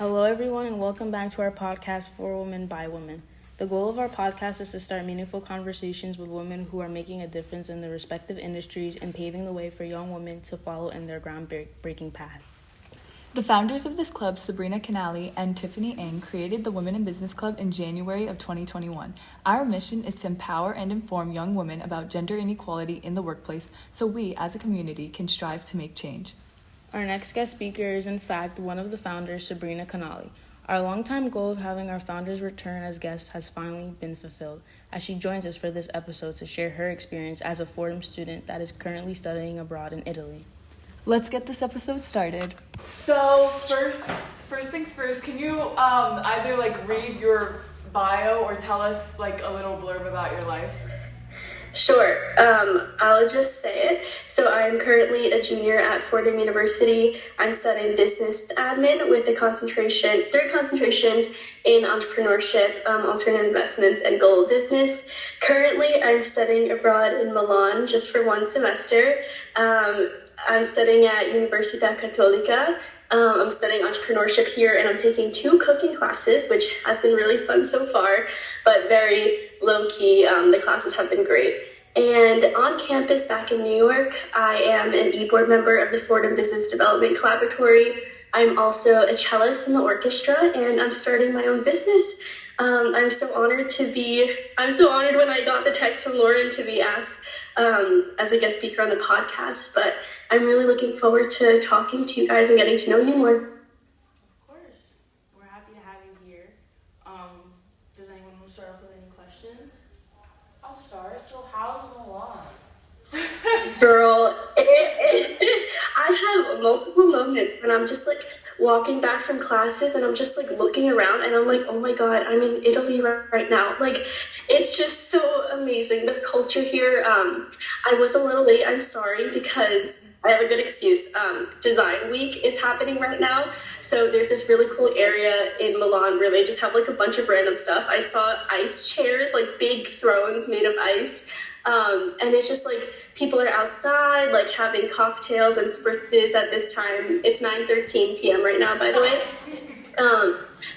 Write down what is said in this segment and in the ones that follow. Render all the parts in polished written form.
Hello, everyone, and welcome back to our podcast, For Women, by Women. The goal of our podcast is to start meaningful conversations with women who are making a difference in their respective industries and paving the way for young women to follow in their groundbreaking path. The founders of this club, Sabrina Khanali and Tiffany Ng, created the Women in Business Club in January of 2021. Our mission is to empower and inform young women about gender inequality in the workplace so we, as a community, can strive to make change. Our next guest speaker is, in fact, one of the founders, Sabrina Khanali. Our longtime goal of having our founders return as guests has finally been fulfilled, as she joins us for this episode to share her experience as a Fordham student that is currently studying abroad in Italy. Let's get this episode started. So, first things first, can you either read your bio or tell us a little blurb about your life? Sure. I'll just say it. So I'm currently a junior at Fordham University. I'm studying business admin with three concentrations in entrepreneurship, alternate investments, and global business. Currently, I'm studying abroad in Milan just for one semester. I'm studying at Università Cattolica. I'm studying entrepreneurship here, and I'm taking 2 cooking classes, which has been really fun so far, but very low-key. The classes have been great. And on campus back in New York, I am an e-board member of the Fordham Business Development Collaboratory. I'm also a cellist in the orchestra, and I'm starting my own business. I'm so honored when I got the text from Lauren to be asked as a guest speaker on the podcast, but I'm really looking forward to talking to you guys and getting to know you more. Of course. We're happy to have you here. Does anyone want to start off with any questions? I'll start. So how's Milan? Girl, I have multiple moments when I'm just walking back from classes and I'm just looking around and I'm oh my God, I'm in Italy right now. It's just so amazing. The culture here, I was a little late, I'm sorry, because I have a good excuse. Design week is happening right now. So there's this really cool area in Milan where they just have a bunch of random stuff. I saw ice chairs, big thrones made of ice. And it's just people are outside, having cocktails and spritzes at this time. It's 9:13 p.m. right now, by the way.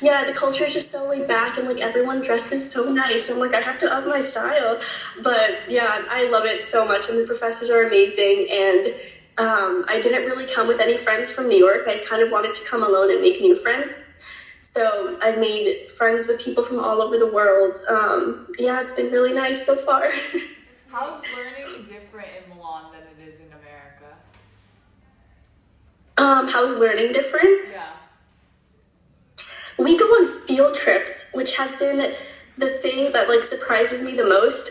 Yeah, the culture is just so laid back and everyone dresses so nice. I'm I have to up my style. But yeah, I love it so much and the professors are amazing. And I didn't really come with any friends from New York. I kind of wanted to come alone and make new friends. So I made friends with people from all over the world. Yeah, it's been really nice so far. How's learning different in Milan than it is in America? How's learning different? Yeah. We go on field trips, which has been the thing that surprises me the most.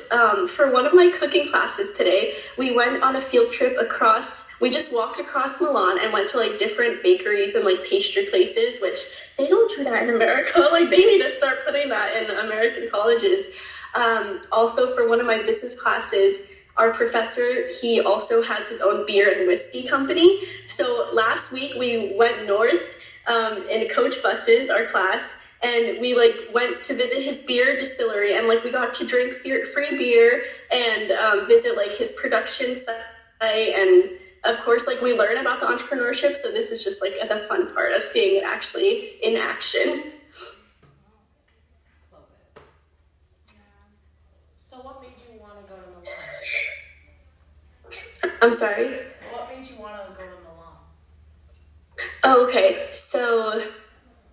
For one of my cooking classes today, we went on a field trip we just walked across Milan and went to different bakeries and pastry places, which they don't do that in America. They need to start putting that in American colleges. Also for one of my business classes, our professor, he also has his own beer and whiskey company. So last week we went north in coach buses, our class, and we went to visit his beer distillery and we got to drink free beer and visit his production site. And of course we learn about the entrepreneurship. So this is just the fun part of seeing it actually in action. Love it. Yeah. So what made you want to go to Milan? I'm sorry? What made you want to go to Milan? Oh, okay. So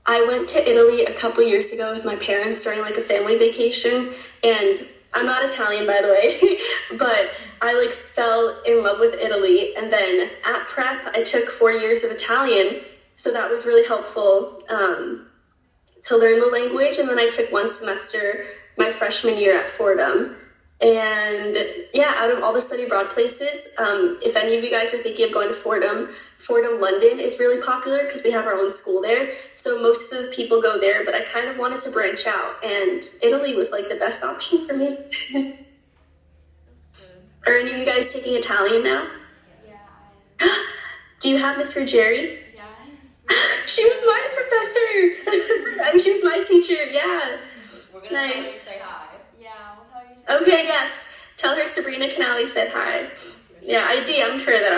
I went to Italy a couple years ago with my parents during a family vacation, and I'm not Italian, by the way, but I fell in love with Italy. And then at prep, I took 4 years of Italian, so that was really helpful to learn the language. And then I took 1 semester my freshman year at Fordham. And yeah, out of all the study abroad places, if any of you guys are thinking of going to Fordham London is really popular because we have our own school there. So most of the people go there, but I kind of wanted to branch out, and Italy was the best option for me. Are any of you guys taking Italian now? Yeah, I am. Do you have Miss Ruggieri? Yes. She was my professor. She was my teacher, yeah. We're going to tell you to say hi. Yeah, we'll tell you to say hi. Okay, yes. Tell her Sabrina Khanali said hi. Yeah, I DM'd her that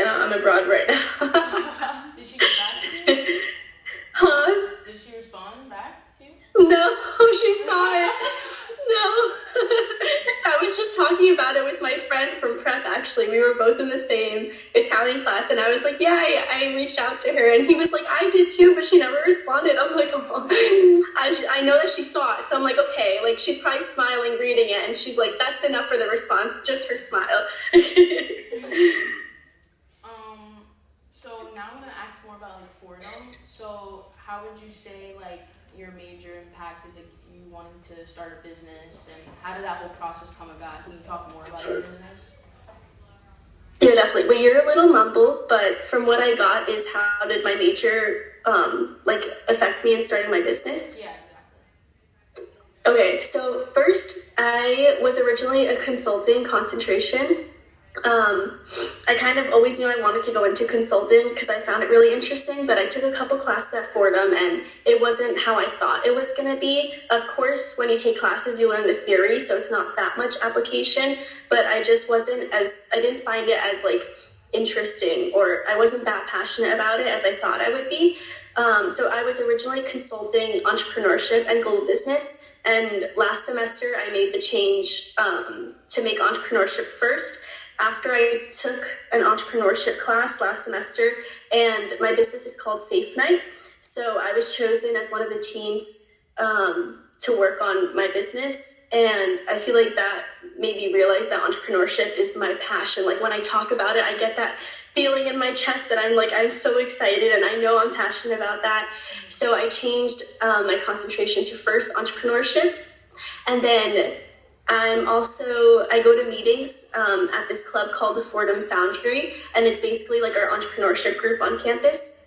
I'm abroad right now. Did she get back to you? Huh? Did she respond back to you? No, she saw it. No. I was just talking about it with my friend from prep, actually. We were both in the same Italian class, and I was like, yeah, I reached out to her, and he was like, I did too, but she never responded. I'm like, oh. I know that she saw it, so I'm like, okay, like, she's probably smiling, reading it, and she's like, that's enough for the response, just her smile. So now I'm gonna ask more about like Fordham. So how would you say like your major impacted like you wanting to start a business, and how did that whole process come about? Can you talk more about your business? Yeah, definitely. Well, you're a little mumbled, but from what I got is how did my major like affect me in starting my business? Yeah, exactly. Okay, so first I was originally a consulting concentration. I kind of always knew I wanted to go into consulting because I found it really interesting, but I took a couple classes at Fordham and it wasn't how I thought it was going to be. Of course, when you take classes, you learn the theory, so it's not that much application, but I didn't find it as like interesting, or I wasn't that passionate about it as I thought I would be. So I was originally consulting entrepreneurship and global business. And last semester, I made the change to make entrepreneurship first. After I took an entrepreneurship class last semester, and my business is called Safe Night. So I was chosen as one of the teams to work on my business. And I feel like that made me realize that entrepreneurship is my passion. Like when I talk about it, I get that feeling in my chest that I'm so excited, and I know I'm passionate about that. So I changed my concentration to first entrepreneurship. And then I go to meetings at this club called the Fordham Foundry, and it's basically like our entrepreneurship group on campus.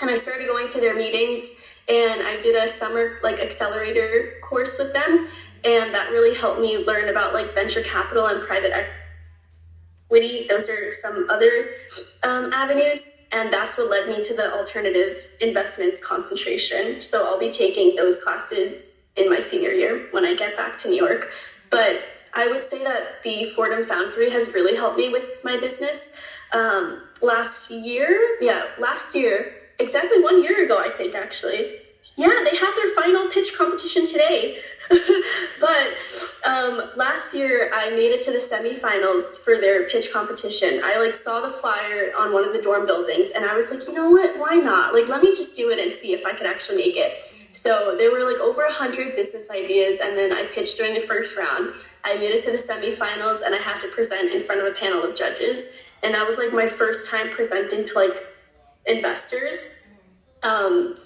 And I started going to their meetings, and I did a summer like accelerator course with them, and that really helped me learn about like venture capital and private equity. Those are some other avenues, and that's what led me to the alternative investments concentration. So I'll be taking those classes in my senior year when I get back to New York. But I would say that the Fordham Foundry has really helped me with my business. Last year, exactly 1 year ago, I think, actually. Yeah, they have their final pitch competition today. But last year, I made it to the semifinals for their pitch competition. I saw the flyer on one of the dorm buildings, and I was like, you know what, why not? Let me just do it and see if I could actually make it. So there were over 100 business ideas, and then I pitched during the first round. I made it to the semifinals, and I have to present in front of a panel of judges. And that was my first time presenting to investors. And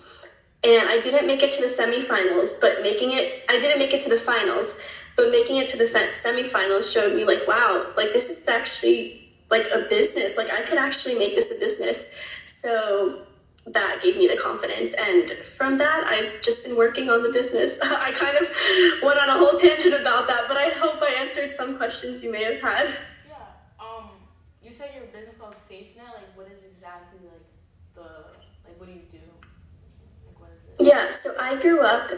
I didn't make it to the semifinals, I didn't make it to the finals, but making it to the semifinals showed me wow, this is actually a business. I could actually make this a business. So that gave me the confidence. And from that, I've just been working on the business. I kind of went on a whole tangent about that, but I hope I answered some questions you may have had. Yeah. You said your business called SafeNet. What is exactly what do you do? What is it? Yeah, so I grew up,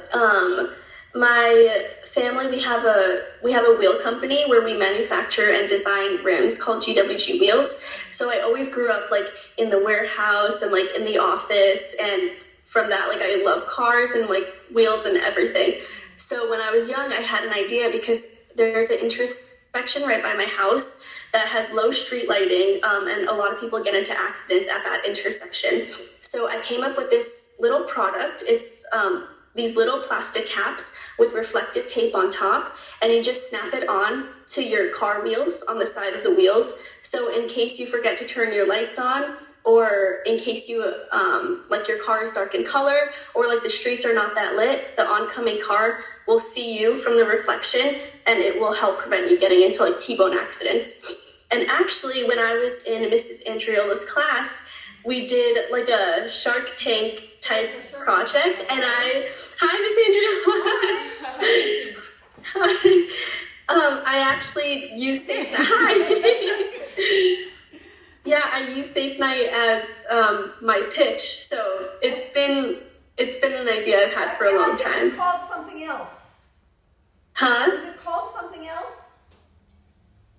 my family, we have a wheel company where we manufacture and design rims called GWG Wheels. So I always grew up in the warehouse and in the office, and from that I love cars and wheels and everything. So when I was young, I had an idea because there's an intersection right by my house that has low street lighting, and a lot of people get into accidents at that intersection. So I came up with this little product. It's these little plastic caps with reflective tape on top, and you just snap it on to your car wheels on the side of the wheels. So in case you forget to turn your lights on, or in case you your car is dark in color, or the streets are not that lit, the oncoming car will see you from the reflection, and it will help prevent you getting into T-bone accidents. And actually, when I was in Mrs. Andriola's class, we did a Shark Tank type project, and hi, Miss Andrea. I actually used Safe Night. Yeah, I used Safe Night as my pitch, so it's been an idea I've had for a long time. It's called something else. Huh? Is it called something else?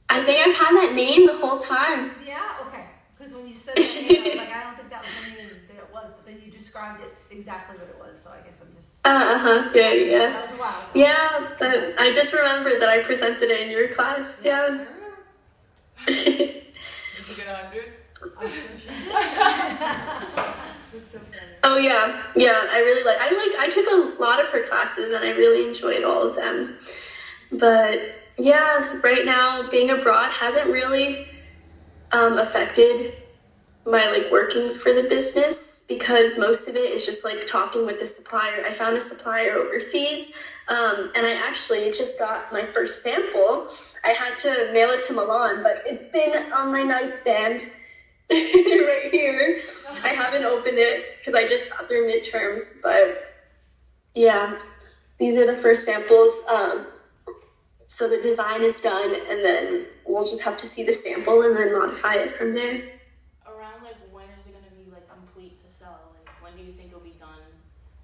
I think I've had that name the whole time. Yeah. Okay. Because when you said that name, I was I don't think that was the name that it was. But then you just described it exactly what it was, so I guess I'm just... Yeah. That was a while ago. Yeah, but I just remember that I presented it in your class, yeah. Did you get 100? That's so funny. Oh yeah, I took a lot of her classes and I really enjoyed all of them. But yeah, right now being abroad hasn't really affected my like workings for the business because most of it is just like talking with the supplier. I found a supplier overseas and I actually just got my first sample. I had to mail it to Milan, but it's been on my nightstand right here. I haven't opened it because I just got through midterms, but yeah, these are the first samples. So the design is done and then we'll just have to see the sample and then modify it from there. Around like when is it going to be like complete to sell? Like when do you think it'll be done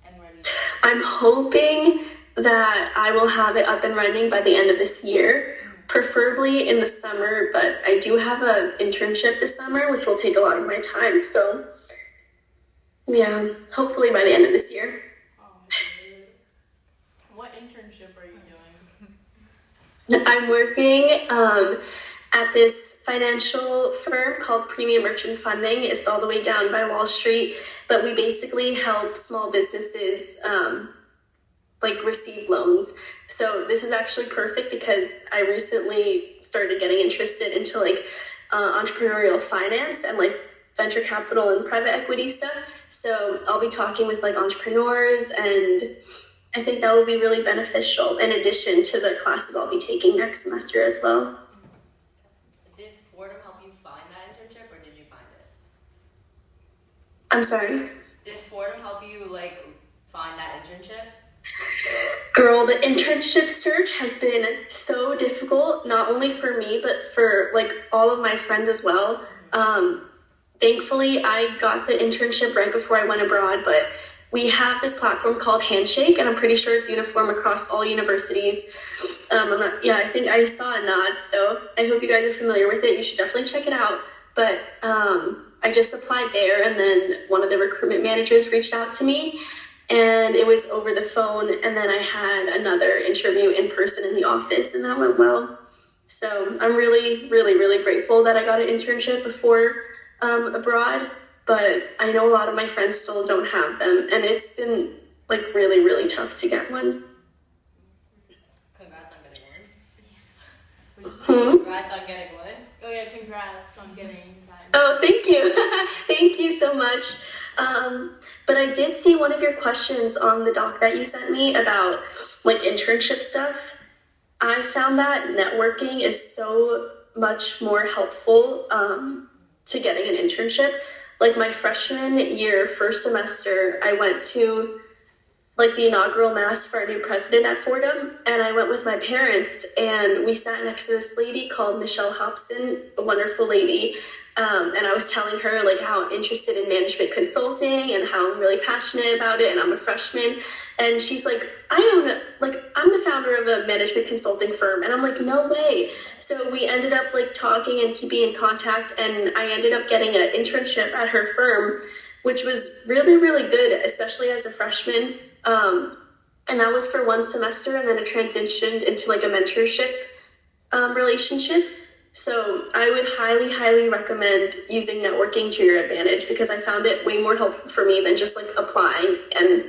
and ready? I'm hoping that I will have it up and running by the end of this year, preferably in the summer, but I do have an internship this summer, which will take a lot of my time. So yeah, hopefully by the end of this year. Oh, what internship are you doing? I'm working at this financial firm called Premium Merchant Funding. It's all the way down by Wall Street, but we basically help small businesses like receive loans. So this is actually perfect because I recently started getting interested into like entrepreneurial finance and like venture capital and private equity stuff. So I'll be talking with like entrepreneurs, and I think that will be really beneficial in addition to the classes I'll be taking next semester as well. Did Fordham help you find that internship, or did you find it? I'm sorry? Did Fordham help you like find that internship? Girl, the internship search has been so difficult, not only for me, but for like all of my friends as well. Thankfully, I got the internship right before I went abroad, but we have this platform called Handshake, and I'm pretty sure it's uniform across all universities. I think I saw a nod, so I hope you guys are familiar with it. You should definitely check it out. But I just applied there, and then one of the recruitment managers reached out to me, and it was over the phone, and then I had another interview in person in the office, and that went well. So I'm really, really, really grateful that I got an internship before abroad. But I know a lot of my friends still don't have them, and it's been like really, really tough to get one. Congrats on getting one. Congrats on getting one. Oh yeah, congrats on getting that. Oh, thank you. Thank you so much. But I did see one of your questions on the doc that you sent me about like internship stuff. I found that networking is so much more helpful to getting an internship. Like my freshman year, first semester, I went to like the inaugural mass for our new president at Fordham, and I went with my parents, and we sat next to this lady called Michelle Hobson, a wonderful lady, and I was telling her like how I'm interested in management consulting and how I'm really passionate about it, and I'm a freshman, and she's like, I'm the founder of a management consulting firm, and I'm like, no way. So we ended up like talking and keeping in contact, and I ended up getting an internship at her firm, which was really, really good, especially as a freshman. And that was for one semester, and then it transitioned into like a mentorship relationship. So I would highly, highly recommend using networking to your advantage, because I found it way more helpful for me than just like applying and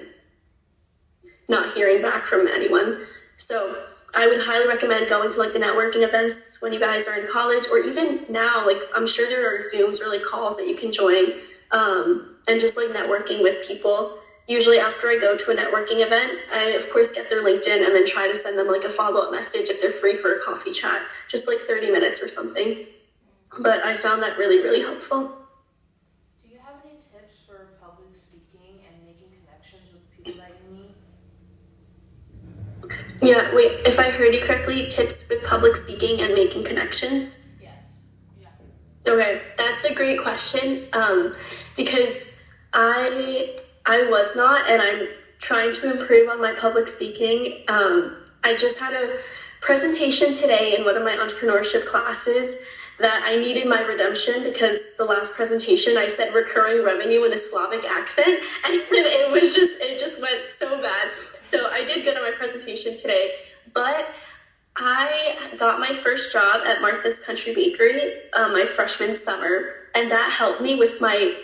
not hearing back from anyone. So I would highly recommend going to like the networking events when you guys are in college, or even now, like I'm sure there are Zooms or like calls that you can join, and just like networking with people. Usually after I go to a networking event, I of course get their LinkedIn and then try to send them like a follow-up message if they're free for a coffee chat, just like 30 minutes or something. But I found that really, really helpful. Do you have any tips for public speaking and making connections with people that you meet? Yeah, wait, if I heard you correctly, tips with public speaking and making connections? Yes. Yeah. Okay, that's a great question, because I was not, and I'm trying to improve on my public speaking. I just had a presentation today in one of my entrepreneurship classes, that I needed my redemption because the last presentation I said recurring revenue in a Slavic accent, and it just went so bad. So I did good on my presentation today, but I got my first job at Martha's Country Bakery my freshman summer, and that helped me with my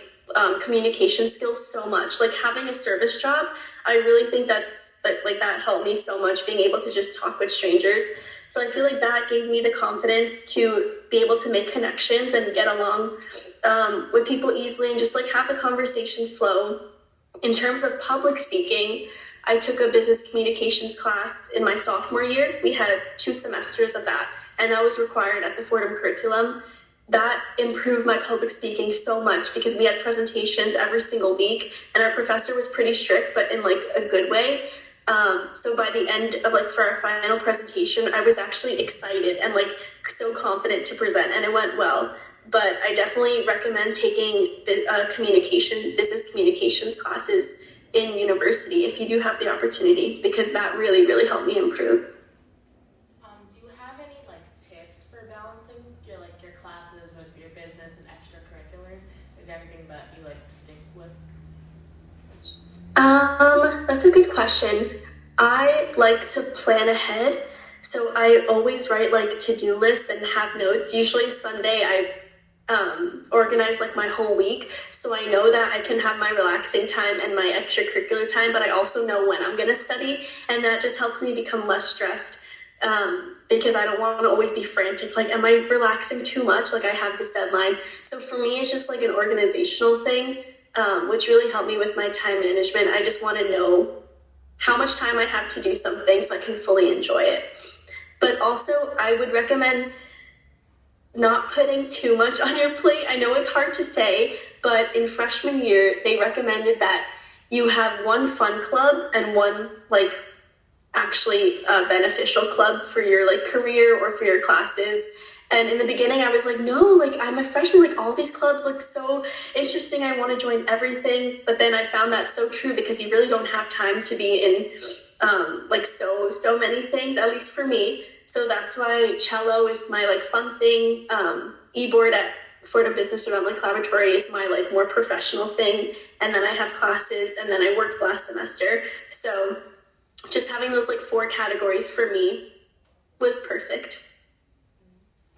communication skills so much. Like having a service job, I really think that's like that helped me so much, being able to just talk with strangers. So I feel like that gave me the confidence to be able to make connections and get along with people easily and just like have the conversation flow. In terms of public speaking, I took a business communications class in my sophomore year. We had 2 semesters of that, and that was required at the Fordham curriculum. That improved my public speaking so much because we had presentations every single week, and our professor was pretty strict, but in like a good way. So by the end of like for our final presentation, I was actually excited and like so confident to present, and it went well. But I definitely recommend taking the business communications classes in university if you do have the opportunity, because that really, really helped me improve. Do you have any like tips for balancing your classes with your business and extracurriculars? Is there anything that you like stick with? That's a good question. I like to plan ahead, so I always write like to-do lists and have notes. Usually Sunday I organize like my whole week, so I know that I can have my relaxing time and my extracurricular time, but I also know when I'm gonna study, and that just helps me become less stressed because I don't want to always be frantic, like am I relaxing too much, like I have this deadline. So for me it's just like an organizational thing, which really helped me with my time management. I just want to know how much time I have to do something so I can fully enjoy it. But also I would recommend not putting too much on your plate. I know it's hard to say, but in freshman year, they recommended that you have one fun club and one like actually beneficial club for your like career or for your classes. And in the beginning, I was like, no, like I'm a freshman, like all these clubs look so interesting. I want to join everything. But then I found that so true, because you really don't have time to be in like so many things, at least for me. So that's why cello is my like fun thing. E-board at Fordham Business Development Laboratory is my like more professional thing. And then I have classes, and then I worked last semester. So just having those like 4 categories for me was perfect.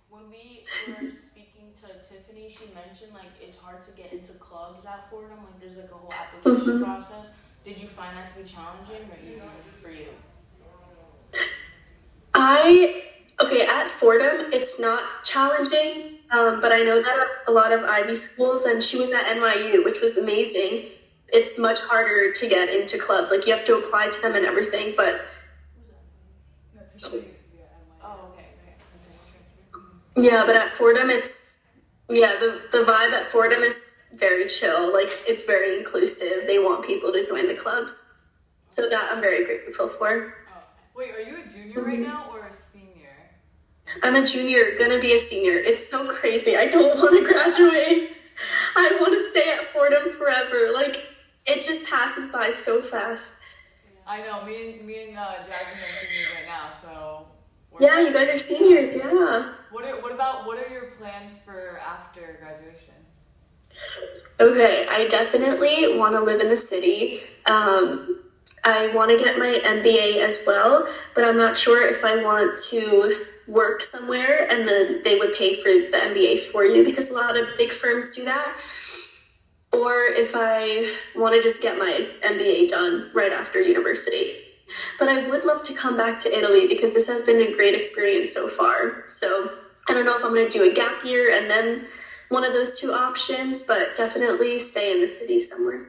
When we were speaking to Tiffany, she mentioned like it's hard to get into clubs at Fordham. Like there's like a whole application process. Did you find that to be challenging or easy for you? At Fordham, it's not challenging, but I know that a lot of Ivy schools, and she was at NYU, which was amazing. It's much harder to get into clubs. Like you have to apply to them and everything, but. Oh, okay. Yeah, but at Fordham, the vibe at Fordham is very chill. Like it's very inclusive. They want people to join the clubs. So that I'm very grateful for. Oh. Wait, are you a junior right now or a senior? I'm a junior, gonna be a senior. It's so crazy. I don't want to graduate. I want to stay at Fordham forever. Like, it just passes by so fast. I know. Me and Jasmine are seniors right now, so. Yeah, you guys are seniors. Yeah. What are your plans for after graduation? Okay, I definitely want to live in the city. I want to get my MBA as well, but I'm not sure if I want to work somewhere and then they would pay for the MBA for you, because a lot of big firms do that. Or if I want to just get my MBA done right after university. But I would love to come back to Italy because this has been a great experience so far. So I don't know if I'm going to do a gap year and then one of those 2 options, but definitely stay in the city somewhere.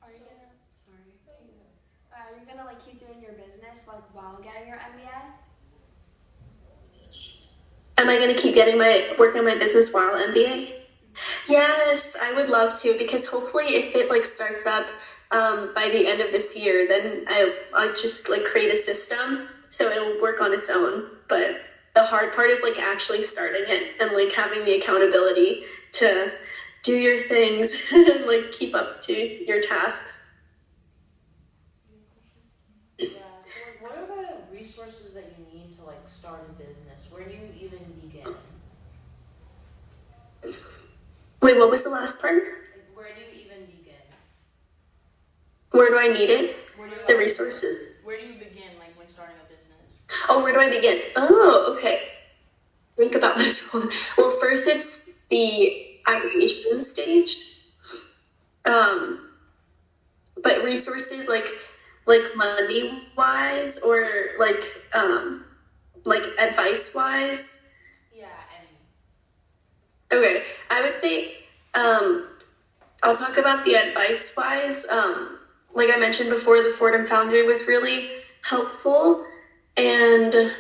Are you gonna like keep doing your business while getting your MBA? Am I going to keep working on my business while MBA? Yes, I would love to, because hopefully if it like starts up by the end of this year, then I'll just like create a system so it'll work on its own. But the hard part is like actually starting it and like having the accountability to do your things and like keep up to your tasks. Yeah, so like what are the resources that you need to to like start a business? Where do you even begin? Wait, what was the last part? Like, where do you even begin? Where do I need it? Where do you, The resources. where do you begin, like, when starting a business? Oh, where do I begin? Oh, okay. Think about this one. Well, first it's the ideation stage. But resources like money wise or like advice wise. Yeah, any. Okay, I would say I'll talk about the advice wise. Like I mentioned before, the Fordham Foundry was really helpful, and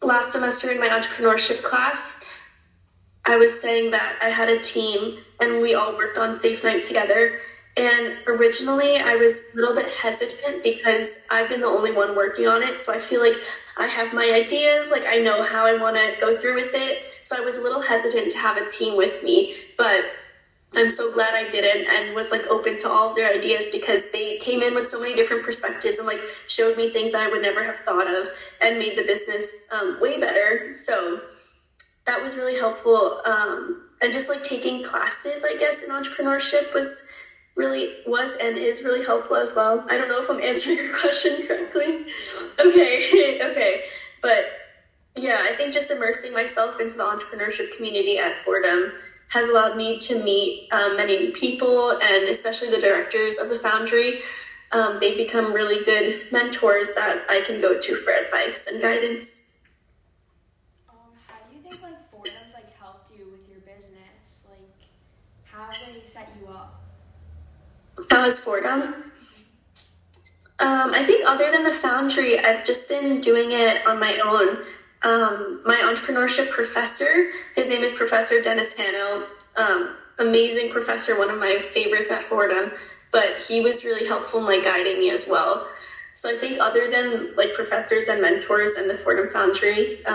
last semester in my entrepreneurship class, I was saying that I had a team and we all worked on Safe Night together. And originally I was a little bit hesitant because I've been the only one working on it. So I feel like I have my ideas, like I know how I want to go through with it. So I was a little hesitant to have a team with me, but I'm so glad I didn't and was like open to all their ideas because they came in with so many different perspectives and like showed me things that I would never have thought of and made the business way better. So that was really helpful. And just like taking classes, I guess, in entrepreneurship was and is really helpful as well. I don't know if I'm answering your question correctly. Okay. But yeah, I think just immersing myself into the entrepreneurship community at Fordham has allowed me to meet many people and especially the directors of the Foundry. They've become really good mentors that I can go to for advice and guidance. How do you think like Fordham's like helped you with your business? Like, how have they set you up? How is Fordham? I think other than the Foundry, I've just been doing it on my own. My entrepreneurship professor, his name is Professor Dennis Hanno, amazing professor, one of my favorites at Fordham, but he was really helpful in like guiding me as well. So I think other than like professors and mentors and the Fordham Foundry,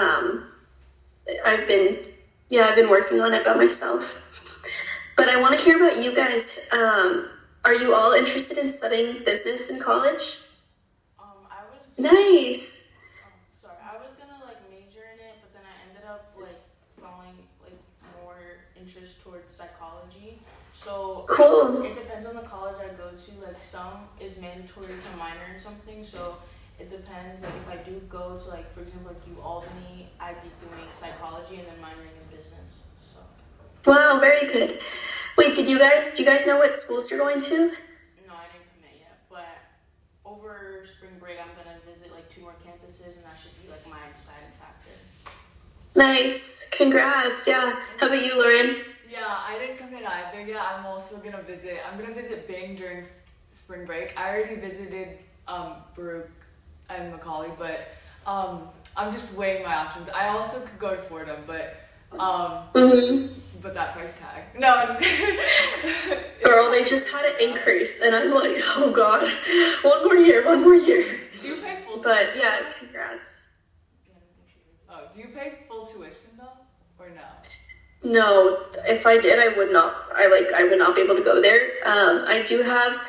I've been working on it by myself. But I want to hear about you guys. Are you all interested in studying business in college? I was just, Nice. I was gonna like major in it, but then I ended up like falling like more interest towards psychology. So Cool. it depends on the college I go to. Like some is mandatory to minor in something, so it depends. Like if I do go to like for example like Albany, I'd be doing psychology and then minoring in business. So Wow, very good. Wait, do you guys know what schools you're going to? no, I didn't commit yet. But over spring break, I'm gonna visit like 2 more campuses, and that should be like my deciding factor. Nice. Congrats. Yeah. How about you, Lauren? Yeah, I didn't commit either yet. I'm gonna visit Bing during spring break. I already visited Baruch and Macaulay, but I'm just weighing my options. I also could go to Fordham, but but that price tag. No, I'm just Girl, they just had an increase, and I'm like, oh god, one more year. Do you pay full But tuition? yeah, congrats. Oh, do you pay full tuition though, or no? No, if I did, I would not. I would not be able to go there. I do have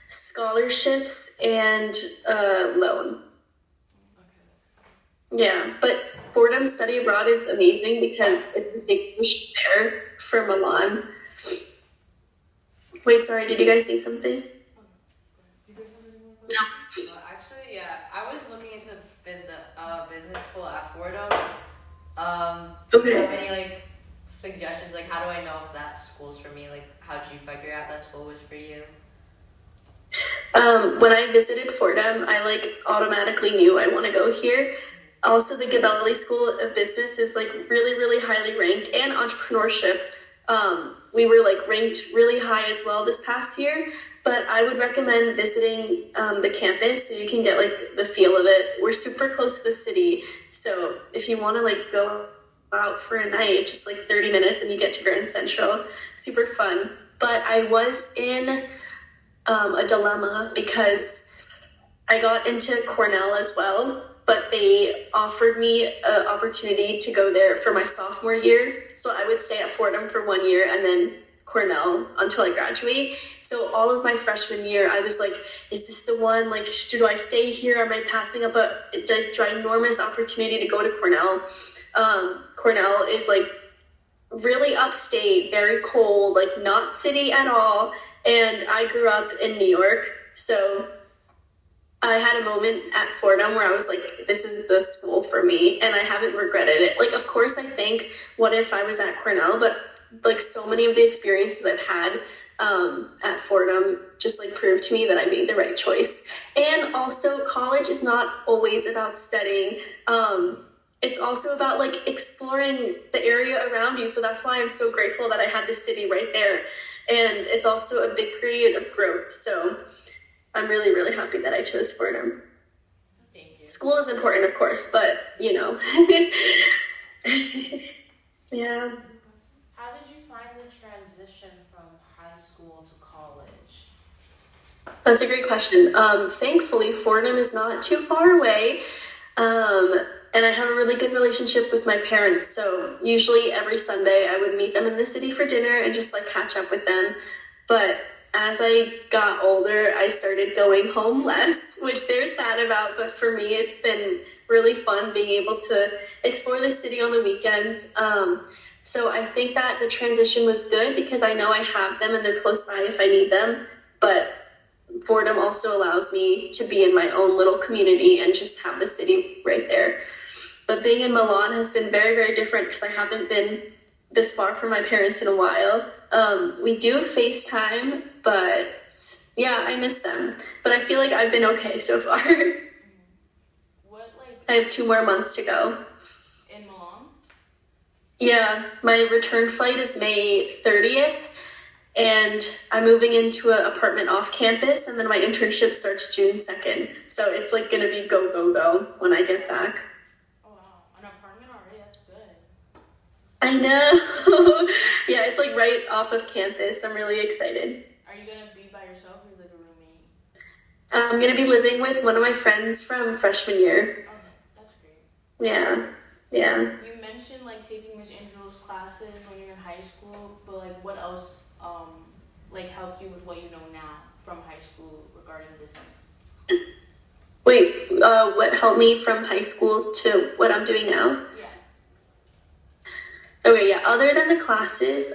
scholarships and loan. Yeah, but Fordham Study Abroad is amazing because it's the same fare for Milan. Wait, sorry, did you guys say something? No. Actually, yeah, I was looking into business school at Fordham. Do you have any like suggestions? Like, how do I know if that school's for me? Like, how did you figure out that school was for you? When I visited Fordham, I like automatically knew I want to go here. Also, the Gabelli School of Business is like really, really highly ranked, and entrepreneurship. We were like ranked really high as well this past year, but I would recommend visiting the campus so you can get like the feel of it. We're super close to the city, so if you want to like go out for a night, just like 30 minutes and you get to Grand Central, super fun. But I was in a dilemma because I got into Cornell as well, but they offered me an opportunity to go there for my sophomore year. So I would stay at Fordham for 1 year and then Cornell until I graduate. So all of my freshman year, I was like, is this the one? Like, do I stay here? Am I passing up a ginormous opportunity to go to Cornell? Cornell is like really upstate, very cold, like not city at all. And I grew up in New York. So I had a moment at Fordham where I was like, this is the school for me. And I haven't regretted it. Like, of course, I think, what if I was at Cornell? But like so many of the experiences I've had at Fordham just like proved to me that I made the right choice. And also, college is not always about studying. It's also about like exploring the area around you. So that's why I'm so grateful that I had this city right there. And it's also a big period of growth. So I'm really, really happy that I chose Fordham. Thank you. School is important, of course, but you know. Yeah. How did you find the transition from high school to college? That's a great question. Thankfully, Fordham is not too far away. And I have a really good relationship with my parents. So usually every Sunday I would meet them in the city for dinner and just like catch up with them. But as I got older, I started going home less, which they're sad about. But for me, it's been really fun being able to explore the city on the weekends. So I think that the transition was good because I know I have them and they're close by if I need them. But Fordham also allows me to be in my own little community and just have the city right there. But being in Milan has been very, very different because I haven't been this far from my parents in a while. We do FaceTime, but yeah, I miss them. But I feel like I've been okay so far. I have 2 more months to go. In Milan? Yeah, my return flight is May 30th, and I'm moving into an apartment off campus, and then my internship starts June 2nd. So it's like gonna be go, go, go when I get back. Oh wow, an apartment already? That's good. I know. Yeah, it's like right off of campus. I'm really excited. Are you gonna be by yourself or like a roommate? I'm gonna be living with one of my friends from freshman year. Okay, that's great. Yeah. You mentioned like taking Miss Angelo's classes when you're in high school, but like what else like helped you with what you know now from high school regarding business? Wait, what helped me from high school to what I'm doing now? Yeah. Okay, yeah, other than the classes,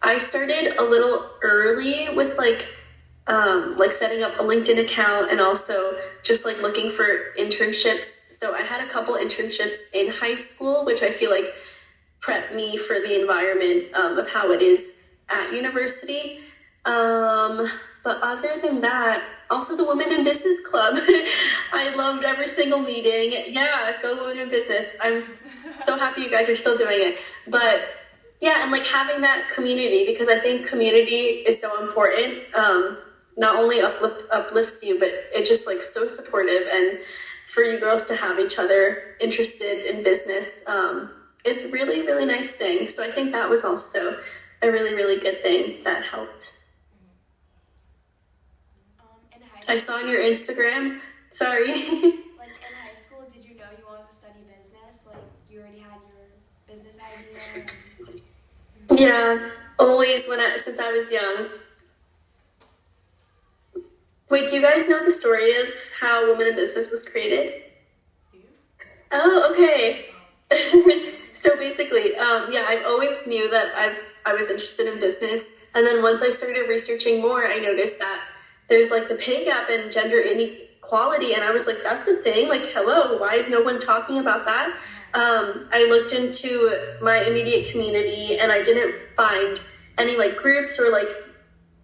I started a little early with like setting up a LinkedIn account and also just like looking for internships. So I had a couple internships in high school, which I feel like prepped me for the environment of how it is at university. But other than that, also the Women in Business Club. I loved every single meeting. Yeah, go Women in Business. I'm so happy you guys are still doing it. But yeah, and like having that community, because I think community is so important. Not only uplifts you, but it's just like so supportive. And for you girls to have each other interested in business, it's a really, really nice thing. So I think that was also a really, really good thing that helped. In high I saw on your Instagram, sorry. like in high school, did you know you wanted to study business? Like you already had your business idea? Yeah, always since I was young. Wait, do you guys know the story of how Women in Business was created? Do you? Oh, okay. So basically, yeah, I've always knew that I was interested in business. And then once I started researching more, I noticed that there's like the pay gap and gender inequality. And I was like, that's a thing. Like, hello, why is no one talking about that? I looked into my immediate community and I didn't find any like groups or like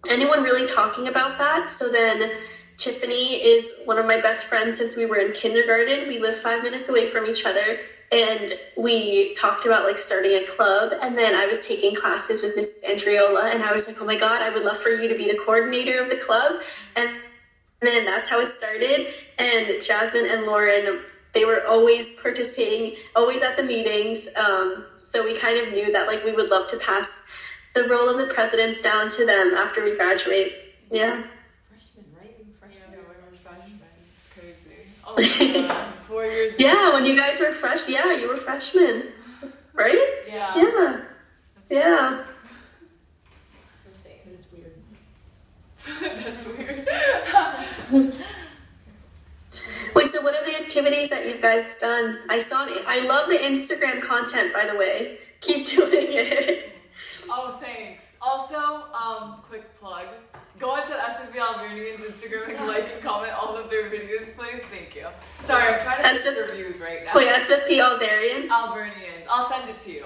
anyone really talking about that. So then Tiffany is one of my best friends since we were in kindergarten. We live 5 minutes away from each other. And we talked about like starting a club, and then I was taking classes with Mrs. Andriola, and I was like, oh my God, I would love for you to be the coordinator of the club. And then that's how it started. And Jasmine and Lauren, they were always participating, always at the meetings. So we kind of knew that like we would love to pass the role of the presidents down to them after we graduate. Yeah. Freshman, right? Freshman. Yeah, we were freshmen. It's crazy. Oh my God. 4 years ago. Yeah, when you guys were fresh, yeah, you were freshmen, right? Yeah. Yeah. That's weird. Wait, so what are the activities that you guys done? I love the Instagram content, by the way. Keep doing it. Oh, thanks. Also, quick plug. Go onto SFB Albernian's Instagram and like and comment all of their videos, please. Thank you. Sorry, I'm trying to get reviews right now. Wait, SFP Alvarian? Albernians. I'll send it to you.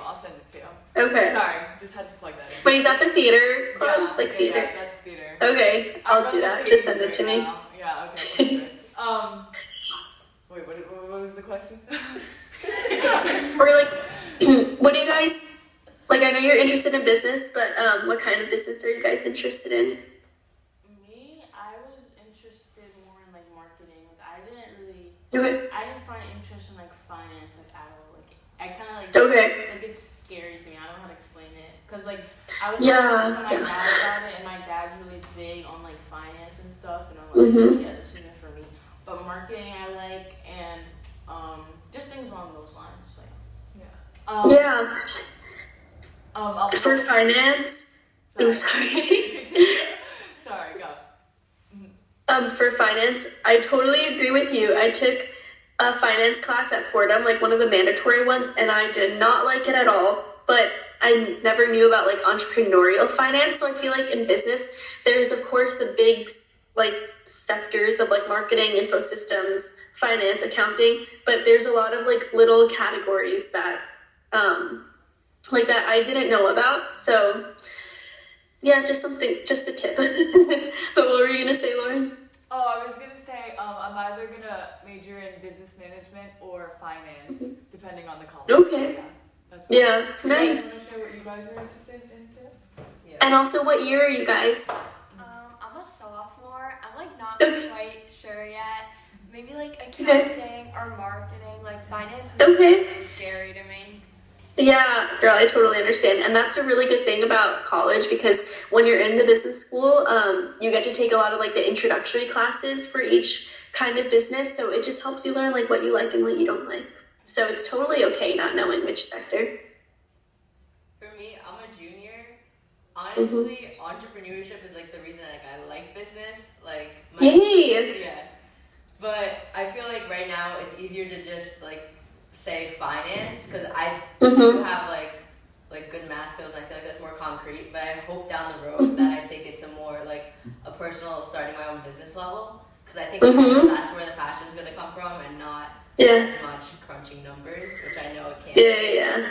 Okay. Sorry, just had to plug that in. Wait, is that the theater club? Yeah, Like theater? Yeah, that's theater. Okay, I'll do that. Just send it to me. Yeah, okay. Perfect. Wait, what was the question? Or like, what do you guys, like I know you're interested in business, but what kind of business are you guys interested in? Me, I was interested more in like marketing. Like I Okay. didn't find interest in like finance like at all. Like I kind of like Okay. like it's scary to me. I don't know how to explain it because like I was Yeah. talking to my dad about it, and my dad's really big on like finance and stuff, and I'm like, yeah, this isn't for me. But marketing I like, and just things along those lines. Like Yeah. For Sorry. finance. Sorry. I'm sorry. Sorry, go. For finance, I totally agree with you. I took a finance class at Fordham, like one of the mandatory ones, and I did not like it at all. But I never knew about like entrepreneurial finance. So I feel like in business, there's of course the big like sectors of like marketing, info systems, finance, accounting, but there's a lot of like little categories that like that I didn't know about. So yeah, just a tip. But what were you gonna say, Lauren? Oh, I was gonna say I'm either gonna major in business management or finance, depending on the college. Okay. That's Yeah, fine. nice. You guys wanna share what you guys are interested in too? Yeah. And also, what year are you guys? I'm a sophomore. I'm like not Okay. quite sure yet. Maybe like accounting or marketing, like finance is Okay. really scary to me. Yeah, girl, I totally understand. And that's a really good thing about college because when you're in the business school, you get to take a lot of like the introductory classes for each kind of business. So it just helps you learn like what you like and what you don't like. So it's totally okay not knowing which sector. For me, I'm a junior. Honestly, entrepreneurship is like the reason like I like business. Like Yay! Yeah. But I feel like right now it's easier to just like say finance because I do have like good math skills. I feel like that's more concrete. But I hope down the road that I take it to more like a personal starting my own business level because I think that's where the passion's gonna come from and not as much crunching numbers, which I know it can. Yeah.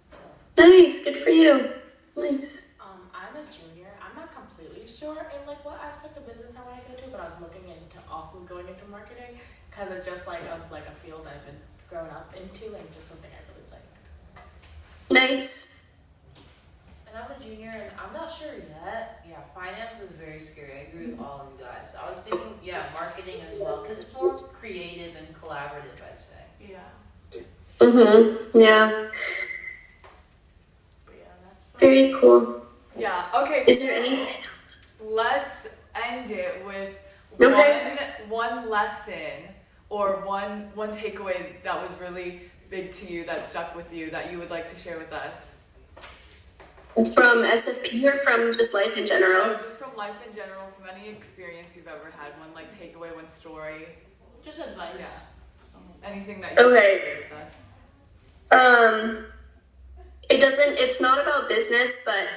So. Nice, good for you. Nice. I'm a junior. I'm not completely sure in like what aspect of business I want to go to, but I was looking into also going into marketing because it's just like a field I've been growing up into and just something I really like. Nice. And I'm a junior and I'm not sure yet. Yeah, finance is very scary. I agree with all of you guys. So I was thinking, marketing as well because it's more creative and collaborative, I'd say. yeah, Yeah. but yeah, that's Very cool. Yeah. Okay. Is so there anything? let's end it with Okay. one lesson or one takeaway that was really big to you that stuck with you that you would like to share with us. From SFP or from just life in general? Oh, just from life in general, from any experience you've ever had, one like takeaway, one story, just advice. Yeah. Something. anything that you Okay. can share with us. It's not about business, but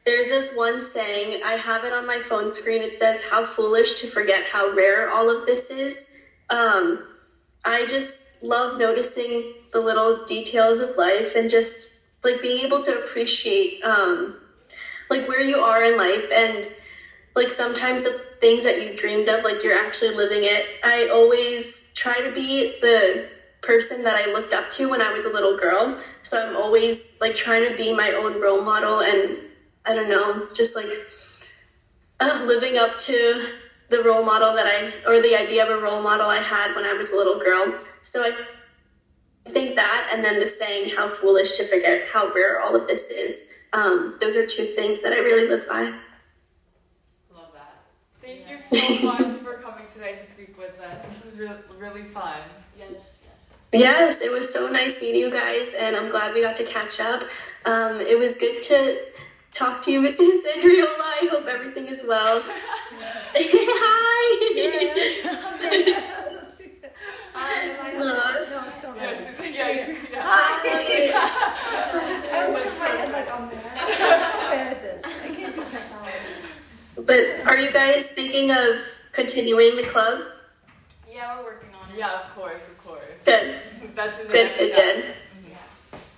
there's this one saying, I have it on my phone screen. It says, how foolish to forget how rare all of this is. I just love noticing the little details of life and just like being able to appreciate like where you are in life and like sometimes the things that you dreamed of, like you're actually living it. I always try to be the person that I looked up to when I was a little girl. So I'm always like trying to be my own role model and I don't know, just like living up to the role model or the idea of a role model I had when I was a little girl. So I think that, and then the saying, how foolish to forget how rare all of this is. Those are two things that I really live by. Love that. Thank you so much for coming today to speak with us. This was really fun. Yes. Yes, it was so nice meeting you guys, and I'm glad we got to catch up. It was good to talk to you, Mrs. Andriola. I hope everything is well. Hi. No, I'm still there. Yeah. I was looking at my head like, oh man, I'm so bad at this. I can't do technology. But are you guys thinking of continuing the club? Yeah, we're working on it. Yeah, of course. Good. That's in the Good, next good, steps. good.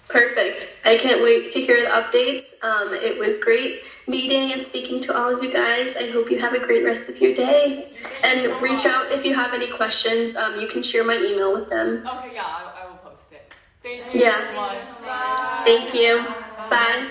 Perfect. I can't wait to hear the updates. It was great meeting and speaking to all of you guys. I hope you have a great rest of your day. And reach out if you have any questions. You can share my email with them. Okay, yeah, I will post it. Thank you Yeah. so much. Thank you. Bye.